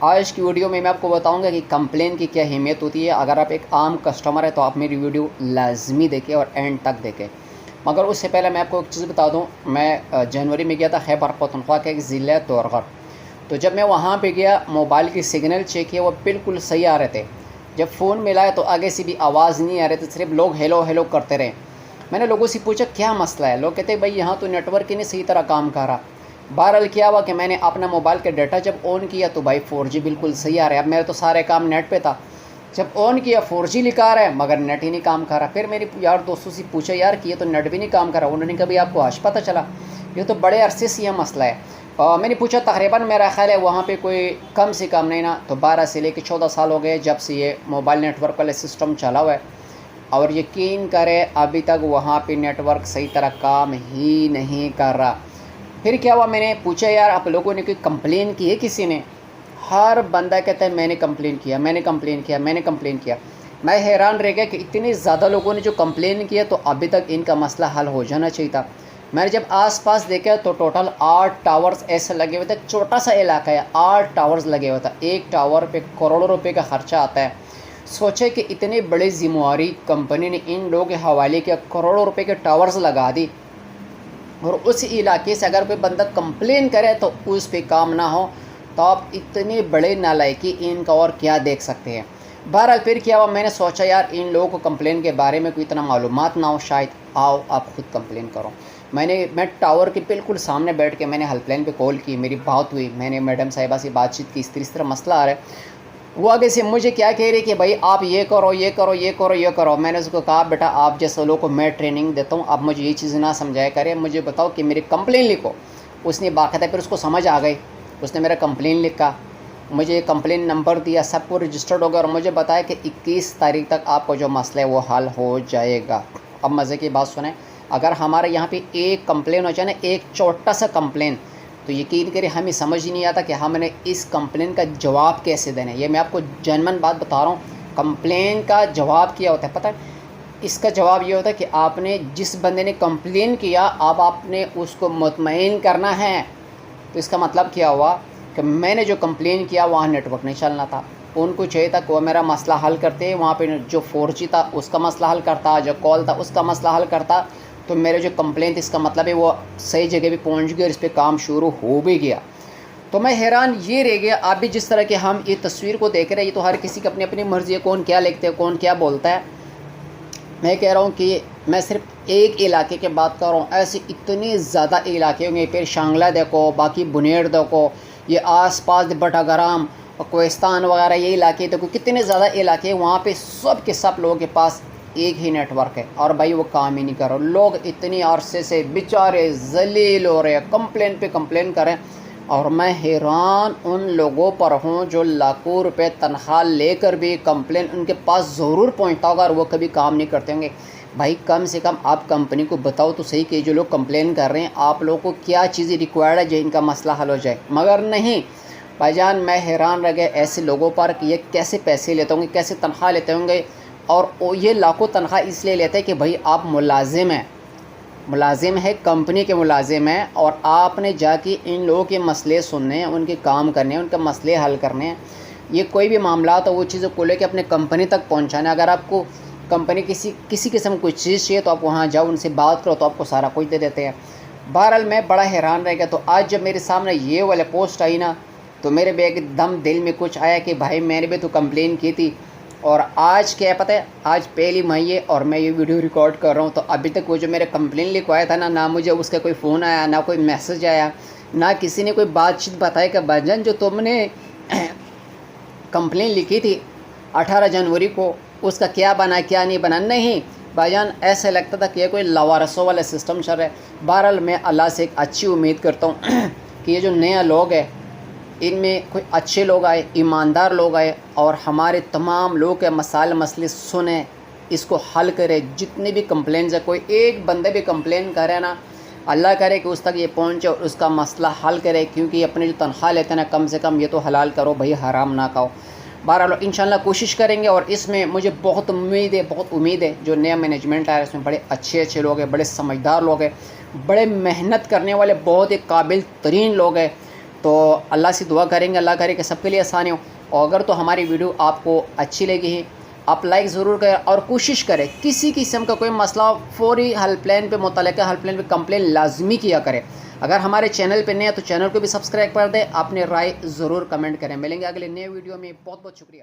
آج کی ویڈیو میں آپ کو بتاؤں گا کہ کمپلین کی کیا اہمیت ہوتی ہے۔ اگر آپ ایک عام کسٹمر ہے تو آپ میری ویڈیو لازمی دیکھیں اور اینڈ تک دیکھیں۔ مگر اس سے پہلے میں آپ کو ایک چیز بتا دوں، میں جنوری میں گیا تھا خیبر پختونخوا کے ایک ضلع دورغر۔ تو جب میں وہاں پہ گیا، موبائل کی سگنل چیک کیا، وہ بالکل صحیح آ رہے تھے۔ جب فون ملایا تو آگے سے بھی آواز نہیں آ رہی تھی، صرف لوگ ہیلو ہیلو کرتے رہے۔ میں نے لوگوں سے پوچھا کیا مسئلہ ہے، لوگ کہتے ہیں بھائی یہاں تو نیٹ ورک ہی نہیں صحیح طرح کام کر رہا۔ بہرحال کیا ہوا کہ میں نے اپنا موبائل کا ڈیٹا جب آن کیا تو بھائی 4G بالکل صحیح آ رہا ہے۔ اب میرے تو سارے کام نیٹ پہ تھا، جب آن کیا 4G لکھا آ رہا ہے مگر نیٹ ہی نہیں کام کر رہا۔ پھر میری یار دوستوں سے پوچھا یار کہ یہ تو نیٹ بھی نہیں کام کر رہا۔ انہوں نے کہا آپ کو آج پتہ چلا، یہ تو بڑے عرصے سے یہ مسئلہ ہے۔ میں نے پوچھا تقریباً میرا خیال ہے وہاں پہ کوئی کم سے کم نہیں نا تو 12 سے لے کے 14 سال ہو گئے جب سے یہ موبائل نیٹ ورک والا سسٹم چلا ہوا ہے، اور یقین کرے ابھی تک وہاں پہ نیٹ ورک صحیح طرح کام ہی نہیں کر رہا۔ پھر کیا ہوا، میں نے پوچھا یار آپ لوگوں نے کوئی کمپلین کی ہے کسی نے؟ ہر بندہ کہتا ہے میں نے کمپلین کیا، میں نے کمپلین کیا، میں نے کمپلین کیا۔ میں حیران رہ گیا کہ اتنے زیادہ لوگوں نے جو کمپلین کیا تو ابھی تک ان کا مسئلہ حل ہو جانا چاہیے تھا۔ میں نے جب آس پاس دیکھا تو ٹوٹل 8 ٹاورز ایسے لگے ہوئے تھے، چھوٹا سا علاقہ ہے، 8 ٹاورز لگے ہوئے تھا، ایک ٹاور پہ کروڑوں روپے کا خرچہ آتا ہے۔ سوچے کہ اتنے بڑے ذمہ داری کمپنی نے ان لوگوں کے حوالے کیا، کروڑوں روپے کے ٹاورز لگا دی، اور اس علاقے سے اگر کوئی بندہ کمپلین کرے تو اس پہ کام نہ ہو، تو آپ اتنے بڑے نالائقی ان کا اور کیا دیکھ سکتے ہیں۔ بہرحال پھر کیا ہوا، میں نے سوچا یار ان لوگوں کو کمپلین کے بارے میں کوئی اتنا معلومات نہ ہو، شاید آؤ آپ خود کمپلین کرو۔ میں ٹاور کے بالکل سامنے بیٹھ کے میں نے ہیلپ لائن پہ کال کی، میری بات ہوئی، میں نے میڈم صاحبہ سے بات چیت کی، اس طرح مسئلہ آ رہا ہے۔ وہ آگے سے مجھے کیا کہہ رہی کہ بھائی آپ یہ کرو یہ کرو یہ کرو یہ کرو۔ میں نے اس کو کہا بیٹا آپ جیسے لوگوں کو میں ٹریننگ دیتا ہوں، اب مجھے یہ چیز نہ سمجھایا کرے، مجھے بتاؤ کہ میری کمپلین لکھو۔ اس نے باقاعدہ پھر اس کو سمجھ آ گئی، اس نے میرا کمپلین لکھا، مجھے کمپلین نمبر دیا، سب کو رجسٹرڈ ہو گیا، اور مجھے بتایا کہ 21 تاریخ تک آپ کو جو مسئلہ ہے وہ حل ہو جائے گا۔ اب مزے کی بات سنیں، اگر ہمارے یہاں پہ ایک کمپلین ہو جائے نا، ایک چھوٹا سا کمپلین، تو یقین کرے ہمیں سمجھ ہی نہیں آتا کہ ہم نے اس کمپلین کا جواب کیسے دینا ہے۔ یہ میں آپ کو جنمن بات بتا رہا ہوں، کمپلین کا جواب کیا ہوتا ہے پتہ ہے؟ اس کا جواب یہ ہوتا ہے کہ آپ نے جس بندے نے کمپلین کیا، اب آپ نے اس کو مطمئن کرنا ہے۔ تو اس کا مطلب کیا ہوا کہ میں نے جو کمپلین کیا وہاں نیٹ ورک نہیں چلنا تھا، ان کو چاہیے تھا کہ وہ میرا مسئلہ حل کرتے، وہاں پہ جو 4G تھا اس کا مسئلہ حل کرتا، جو کال تھا اس کا مسئلہ حل کرتا، تو میرے جو کمپلین تھی اس کا مطلب ہے وہ صحیح جگہ پہ پہنچ گئی اور اس پہ کام شروع ہو بھی گیا۔ تو میں حیران یہ رہ گیا، آپ بھی جس طرح کہ ہم یہ تصویر کو دیکھ رہے ہیں، یہ تو ہر کسی کی اپنی اپنی مرضی ہے، کون کیا لکھتے ہے، کون کیا بولتا ہے۔ میں کہہ رہا ہوں کہ میں صرف ایک علاقے کی بات کر رہا ہوں، ایسے اتنے زیادہ علاقے ہوں گے، پھر شانگلہ دیکھو، باقی بنیر دیکھو، یہ آس پاس بٹا گرام، کوہستان وغیرہ یہ علاقے دیکھو، کتنے زیادہ علاقے ہیں، وہاں پہ سب کے سب لوگوں کے پاس ایک ہی نیٹ ورک ہے، اور بھائی وہ کام ہی نہیں کر رہا۔ لوگ اتنی عرصے سے بیچارے ذلیل ہو رہے ہیں، کمپلین پہ کمپلین کریں، اور میں حیران ان لوگوں پر ہوں جو لاکھوں روپے تنخواہ لے کر بھی کمپلین ان کے پاس ضرور پہنچتا ہوگا اور وہ کبھی کام نہیں کرتے ہوں گے۔ بھائی کم سے کم آپ کمپنی کو بتاؤ تو صحیح کہ جو لوگ کمپلین کر رہے ہیں آپ لوگوں کو کیا چیزیں ریکوائرڈ ہے جو ان کا مسئلہ حل ہو جائے، مگر نہیں۔ بھائی جان میں حیران رہ گیا ایسے لوگوں پر کہ یہ کیسے پیسے لیتے ہوں گے، کیسے تنخواہ لیتے ہوں گے، اور یہ لاکھوں تنخواہ اس لیے لیتے ہیں کہ بھائی آپ ملازم ہیں، ملازم ہے، کمپنی کے ملازم ہیں، اور آپ نے جا کے ان لوگوں کے مسئلے سننے ہیں، ان کے کام کرنے ہیں، ان کے مسئلے حل کرنے ہیں۔ یہ کوئی بھی معاملات ہو وہ چیزوں کو لے کے اپنے کمپنی تک پہنچانا۔ اگر آپ کو کمپنی کسی قسم کوئی چیز چاہیے تو آپ وہاں جاؤ، ان سے بات کرو تو آپ کو سارا کچھ دے دیتے ہیں۔ بہرحال میں بڑا حیران رہ گیا، تو آج جب میرے سامنے یہ والا پوسٹ آئی نا تو میرے بھی ایک دم دل میں کچھ آیا کہ بھائی میں نے بھی تو کمپلین کی تھی، اور آج کیا پتہ ہے آج پہلی مئی ہے اور میں یہ ویڈیو ریکارڈ کر رہا ہوں، تو ابھی تک وہ جو میرے کمپلین لکھوایا تھا نا، نہ مجھے اس کا کوئی فون آیا، نہ کوئی میسج آیا، نہ کسی نے کوئی بات چیت بتائی کہ بھائی جان جو تم نے کمپلین لکھی تھی 18 جنوری کو اس کا کیا بنا کیا نہیں بنا۔ نہیں بھائی جان، ایسے لگتا تھا کہ یہ کوئی لاوارثوں والا سسٹم چل رہا ہے۔ بہرحال میں اللہ سے ایک اچھی امید کرتا ہوں کہ یہ جو نیا لوگ ہے ان میں کوئی اچھے لوگ آئے، ایماندار لوگ آئے، اور ہمارے تمام لوگ کے مسئلے سنیں، اس کو حل کرے۔ جتنے بھی کمپلینز ہے، کوئی ایک بندے بھی کمپلین کرے نا، اللہ کرے کہ اس تک یہ پہنچے اور اس کا مسئلہ حل کرے، کیونکہ یہ اپنے جو تنخواہ لیتے ہیں نا کم سے کم یہ تو حلال کرو بھائی، حرام نہ کھاؤ۔ بہرحال انشاءاللہ کوشش کریں گے، اور اس میں مجھے بہت امید ہے جو نیا مینجمنٹ آیا ہے اس میں بڑے اچھے لوگ ہیں، بڑے سمجھدار لوگ ہیں، بڑے محنت کرنے والے، بہت ہی قابل ترین لوگ ہیں۔ تو اللہ سے دعا کریں گے، اللہ کرے کہ سب کے لیے آسانی ہو. اور اگر تو ہماری ویڈیو آپ کو اچھی لگی ہے آپ لائک ضرور کریں، اور کوشش کریں کسی قسم کا کوئی مسئلہ فوری ہیلپ لائن پہ، متعلقہ ہیلپ لائن پہ کمپلین لازمی کیا کریں. اگر ہمارے چینل پہ نئے ہیں تو چینل کو بھی سبسکرائب کر دیں. اپنے رائے ضرور کمنٹ کریں. ملیں گے اگلے نئے ویڈیو میں. بہت بہت شکریہ.